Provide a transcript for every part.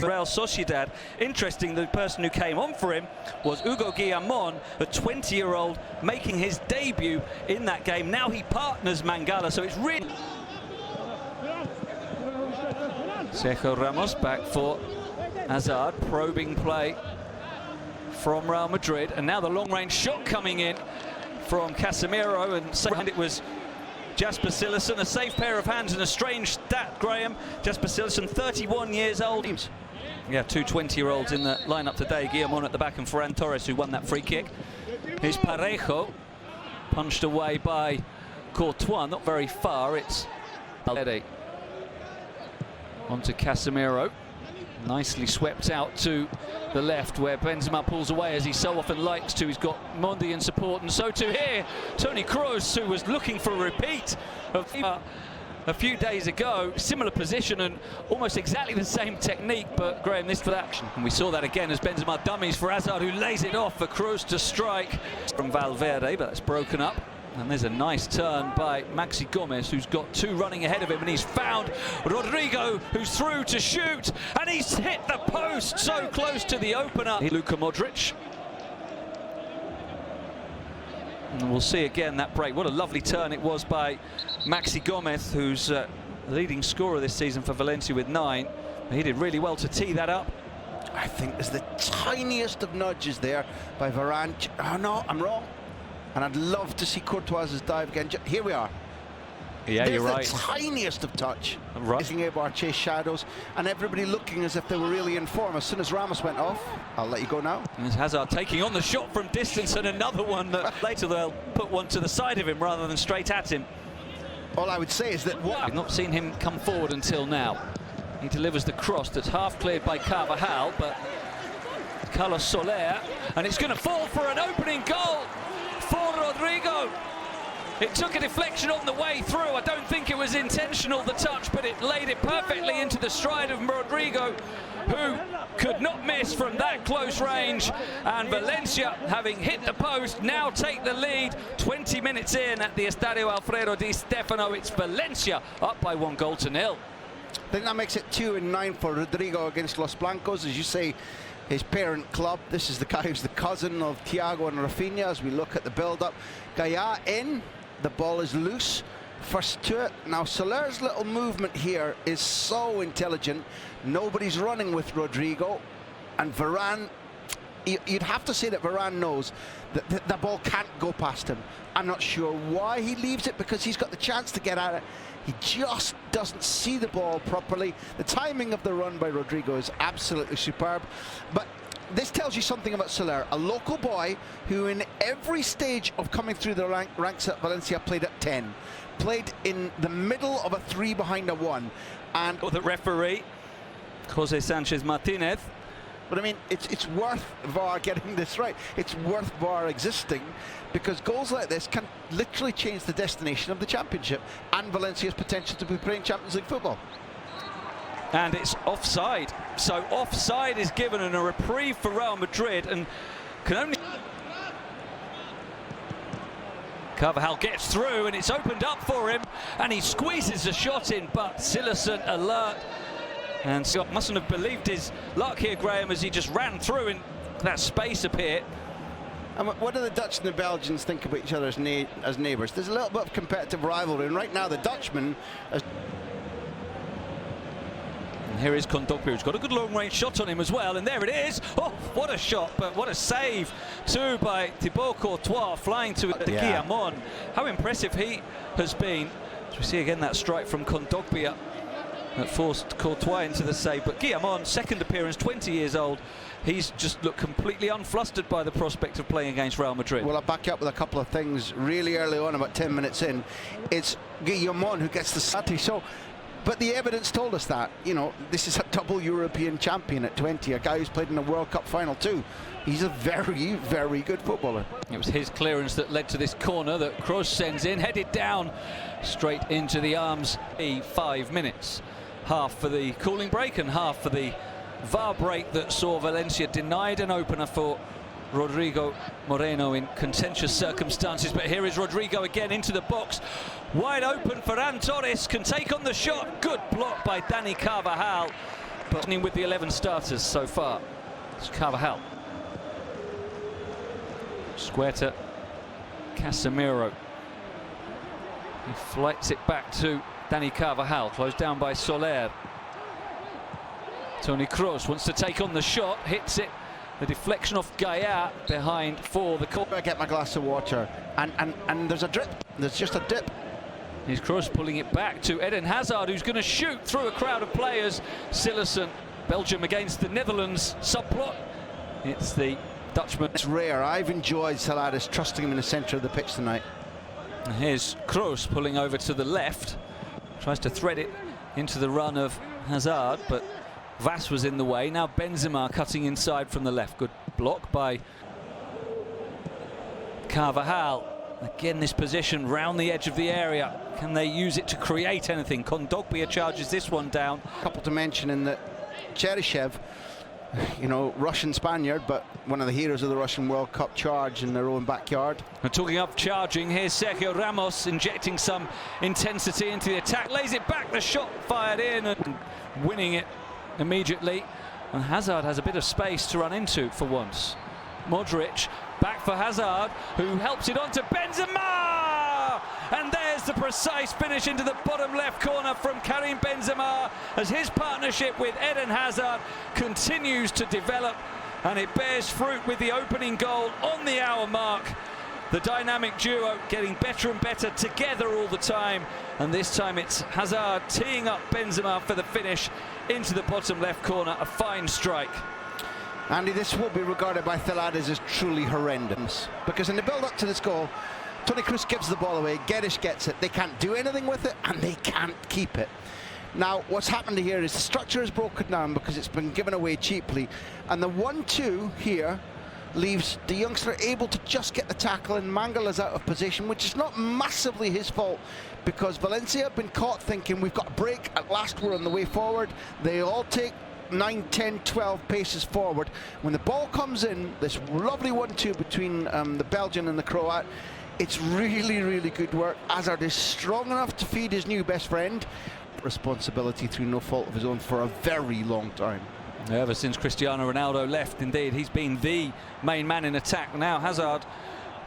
Real Sociedad. Interesting, the person who came on for him was Hugo Guillamon, a 20-year-old making his debut in that game. Now he partners Mangala, so it's really... Sergio Ramos back for Hazard, probing play from Real Madrid, and now the long-range shot coming in from Casemiro, and it was Jasper Cillessen. A safe pair of hands and a strange stat, Graham. Jasper Cillessen, 31 years old. Yeah, two 20-year-olds in the lineup today. Guillamon at the back and Ferran Torres, who won that free kick. Here's Parejo, punched away by Courtois, not very far. It's Valverde onto Casemiro. Nicely swept out to the left, where Benzema pulls away, as he so often likes to. He's got Mondi in support, and so too here Toni Kroos, who was looking for a repeat of a few days ago. Similar position and almost exactly the same technique, but Graham, this for action. And we saw that again as Benzema dummies for Hazard, who lays it off for Kroos to strike from Valverde, but that's broken up. And there's a nice turn by Maxi Gomez, who's got two running ahead of him, and he's found Rodrigo, who's through to shoot, and he's hit the post so close to the opener. Luka Modric. And we'll see again that break. What a lovely turn it was by Maxi Gomez, who's the leading scorer this season for Valencia with 9. He did really well to tee that up. I think there's the tiniest of nudges there by Varane. Oh no, I'm wrong. And I'd love to see Courtois' dive again. Here we are. Yeah, There's you're right. The tiniest of touch. Right. Being able to chase shadows, and everybody looking as if they were really in form. As soon as Ramos went off, I'll let you go now. There's Hazard taking on the shot from distance, and another one that later they'll put one to the side of him rather than straight at him. All I would say is that I've not seen him come forward until now. He delivers the cross that's half cleared by Carvajal, but Carlos Soler, and it's going to fall for an opening goal for Rodrigo. It took a deflection on the way through. I don't think it was intentional, the touch, but it laid it perfectly into the stride of Rodrigo, who could not miss from that close range. And Valencia, having hit the post, now take the lead. 20 minutes in at the Estadio Alfredo Di Stefano. It's Valencia up by 1-0. I think that makes it 2-9 for Rodrigo against Los Blancos. As you say, his parent club. This is the guy who's the cousin of Thiago and Rafinha as we look at the build-up. Gaia in, the ball is loose, first to it. Now Soler's little movement here is so intelligent. Nobody's running with Rodrigo, and Varane, you'd have to say that Varane knows that the ball can't go past him. I'm not sure why he leaves it, because he's got the chance to get at it. He just doesn't see the ball properly. The timing of the run by Rodrigo is absolutely superb. But this tells you something about Soler, a local boy who in every stage of coming through the ranks at Valencia played at 10. Played in the middle of a 3 behind a 1. And the referee, Jose Sanchez Martinez. But I mean, it's worth VAR getting this right. It's worth VAR existing, because goals like this can literally change the destination of the championship and Valencia's potential to be playing Champions League football. And it's offside. So offside is given and a reprieve for Real Madrid, and can only... Carvajal gets through, and it's opened up for him, and he squeezes a shot in, but Cillessen alert. And Scott mustn't have believed his luck here, Graham, as he just ran through in that space up here. And what do the Dutch and the Belgians think about each other as neighbours? There's a little bit of competitive rivalry, and right now the Dutchman... And here is Kondogbia, who's got a good long-range shot on him as well, and there it is. Oh, what a shot, but what a save too by Thibaut Courtois, flying to Guillamon. How impressive he has been. As we see again that strike from Kondogbia that forced Courtois into the save, but Guillamon, second appearance, 20 years old. He's just looked completely unflustered by the prospect of playing against Real Madrid. Well, I'll back you up with a couple of things really early on, about 10 minutes in. It's Guillamon who gets the sati. So, but the evidence told us that, you know, this is a double European champion at 20, a guy who's played in a World Cup final too. He's a very, very good footballer. It was his clearance that led to this corner that Kroos sends in, headed down straight into the arms. 5 minutes. Half for the cooling break and half for the VAR break that saw Valencia denied an opener for Rodrigo Moreno in contentious circumstances. But here is Rodrigo again into the box, wide open. Ferran Torres can take on the shot. Good block by Dani Carvajal. but with the 11 starters so far. It's Carvajal. Square to Casemiro. He flights it back to Dani Carvajal, closed down by Soler. Toni Kroos wants to take on the shot, hits it. The deflection off Gaia behind for the corner. I get my glass of water, and there's a drip. There's just a dip. Here's Kroos pulling it back to Eden Hazard, who's going to shoot through a crowd of players. Cillessen, Belgium against the Netherlands subplot. It's the Dutchman. It's rare. I've enjoyed Saladas trusting him in the centre of the pitch tonight. And here's Kroos pulling over to the left. Tries to thread it into the run of Hazard, but Vass was in the way. Now Benzema cutting inside from the left. Good block by Carvajal. Again, this position round the edge of the area. Can they use it to create anything? Kondogbia charges this one down. A couple to mention in that Cheryshev, you know, Russian Spaniard, but one of the heroes of the Russian World Cup, charge in their own backyard. And talking of charging, here's Sergio Ramos injecting some intensity into the attack. Lays it back, the shot fired in and winning it immediately. And Hazard has a bit of space to run into for once. Modric back for Hazard, who helps it on to Benzema! And there's the precise finish into the bottom left corner from Karim Benzema, as his partnership with Eden Hazard continues to develop, and it bears fruit with the opening goal on the hour mark. The dynamic duo getting better and better together all the time, and this time it's Hazard teeing up Benzema for the finish into the bottom left corner. A fine strike. Andy, this will be regarded by Saladas as truly horrendous, because in the build-up to this goal, Toni Kroos gives the ball away, Guedes gets it, they can't do anything with it, and they can't keep it. Now, what's happened here is the structure is broken down because it's been given away cheaply, and the 1-2 here leaves the youngster able to just get the tackle, and Mangala's out of position, which is not massively his fault, because Valencia have been caught thinking we've got a break, at last we're on the way forward. They all take 9, 10, 12 paces forward. When the ball comes in, this lovely 1-2 between the Belgian and the Croat, it's really, really good work. Hazard is strong enough to feed his new best friend. Responsibility through no fault of his own for a very long time. Ever since Cristiano Ronaldo left, indeed, he's been the main man in attack. Now Hazard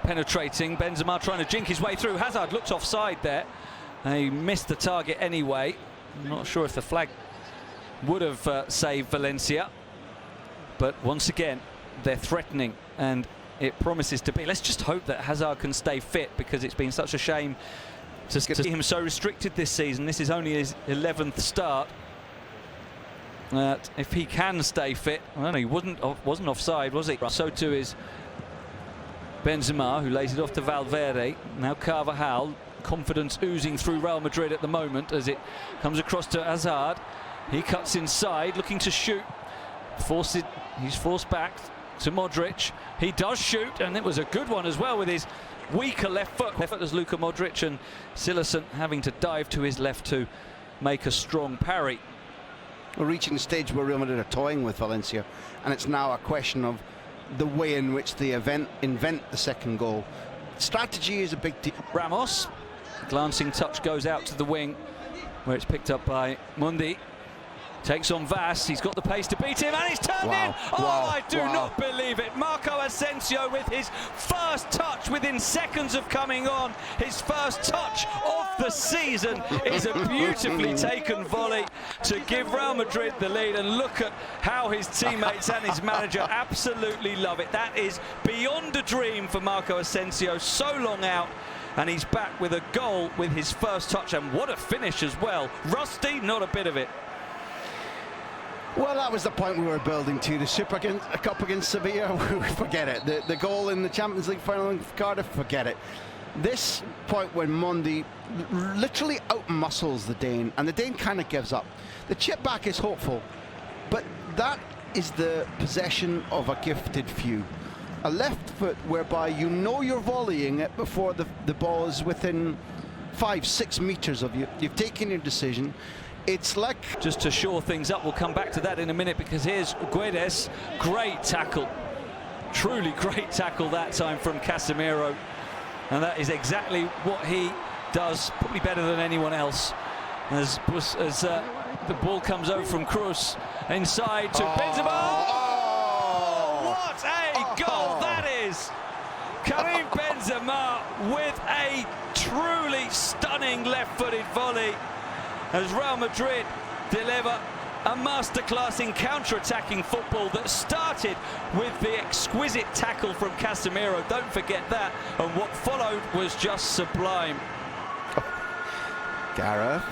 penetrating, Benzema trying to jink his way through. Hazard looks offside there. He missed the target anyway. I'm not sure if the flag would have saved Valencia, but once again they're threatening, and it promises to be. Let's just hope that Hazard can stay fit, because it's been such a shame to see him so restricted this season. This is only his 11th start. If he can stay fit, well, he wasn't offside, was he? So too is Benzema, who lays it off to Valverde. Now Carvajal, confidence oozing through Real Madrid at the moment as it comes across to Hazard. He cuts inside, looking to shoot. He's forced back to Modric. He does shoot, and it was a good one as well with his weaker left foot. Left foot as Luka Modric, and Cillessen having to dive to his left to make a strong parry. We're reaching the stage where Real Madrid are toying with Valencia, and it's now a question of the way in which they invent the second goal. Strategy is a big deal. Ramos, glancing touch goes out to the wing, where it's picked up by Mundi. Takes on Vass, he's got the pace to beat him, and he's turned in! Oh, I do not believe it. Marco Asensio with his first touch within seconds of coming on. His first touch of the season is a beautifully taken volley to give Real Madrid the lead, and look at how his teammates and his manager absolutely love it. That is beyond a dream for Marco Asensio, so long out, and he's back with a goal with his first touch, and what a finish as well. Rusty, not a bit of it. Well, that was the point we were building to. The Super Cup against Sevilla, forget it. The goal in the Champions League final in Cardiff, forget it. This point when Mundi literally outmuscles the Dane, and the Dane kind of gives up. The chip back is hopeful, but that is the possession of a gifted few. A left foot whereby you know you're volleying it before the ball is within 5-6 meters of you. You've taken your decision. It's like... Just to shore things up, we'll come back to that in a minute, because here's Guedes. Great tackle. Truly great tackle that time from Casemiro. And that is exactly what he does, probably better than anyone else. As The ball comes over from Kroos inside to Benzema. Oh, what a goal that is! Karim Benzema with a truly stunning left-footed volley as Real Madrid deliver a masterclass in counter-attacking football that started with the exquisite tackle from Casemiro. Don't forget that. And what followed was just sublime. Gareth.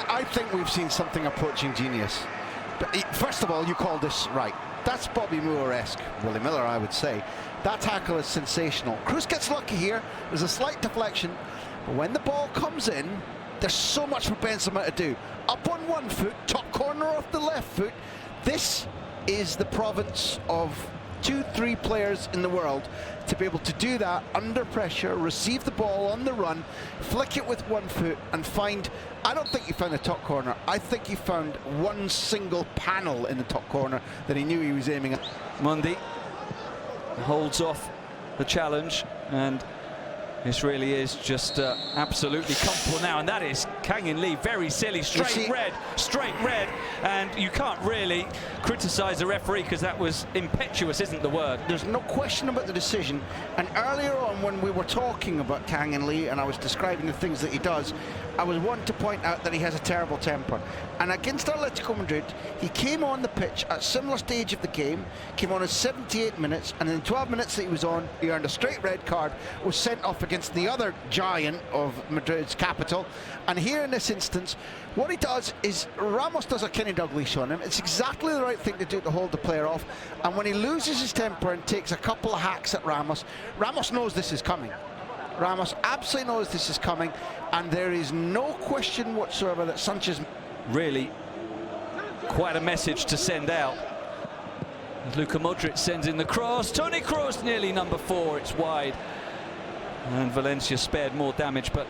I think we've seen something approaching genius. But first of all, you call this right. That's Bobby Moore-esque, Willie Miller, I would say. That tackle is sensational. Kroos gets lucky here. There's a slight deflection. But when the ball comes in, there's so much for Benzema to do. Up on one foot, top corner off the left foot. This is the province of 2-3 players in the world to be able to do that under pressure, receive the ball on the run, flick it with one foot and find, I don't think he found the top corner, I think he found one single panel in the top corner that he knew he was aiming at. Mundi holds off the challenge, and this really is just absolutely comfortable now, and that is Kang In Lee, very silly, straight red, and you can't really criticise the referee because that was impetuous, isn't the word? There's no question about the decision, and earlier on when we were talking about Kang In Lee and I was describing the things that he does, I was one to point out that he has a terrible temper, and against Atletico Madrid he came on the pitch at a similar stage of the game, came on in 78 minutes, and in 12 minutes that he was on, he earned a straight red card, was sent off against the other giant of Madrid's capital. And here in this instance, what he does is Ramos does a Kenny Dalglish on him. It's exactly the right thing to do to hold the player off, and when he loses his temper and takes a couple of hacks at Ramos, Ramos knows this is coming. Ramos absolutely knows this is coming, and there is no question whatsoever that Sanchez... Really quite a message to send out. Luka Modric sends in the cross. Toni Kroos nearly number 4. It's wide. And Valencia spared more damage. But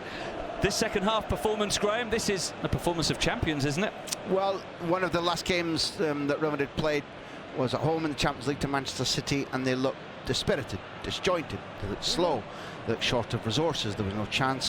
this second half performance, Graham, this is a performance of champions, isn't it? Well, one of the last games that Real Madrid played was at home in the Champions League to Manchester City, and they looked dispirited, disjointed, they looked slow, they looked short of resources, there was no chance.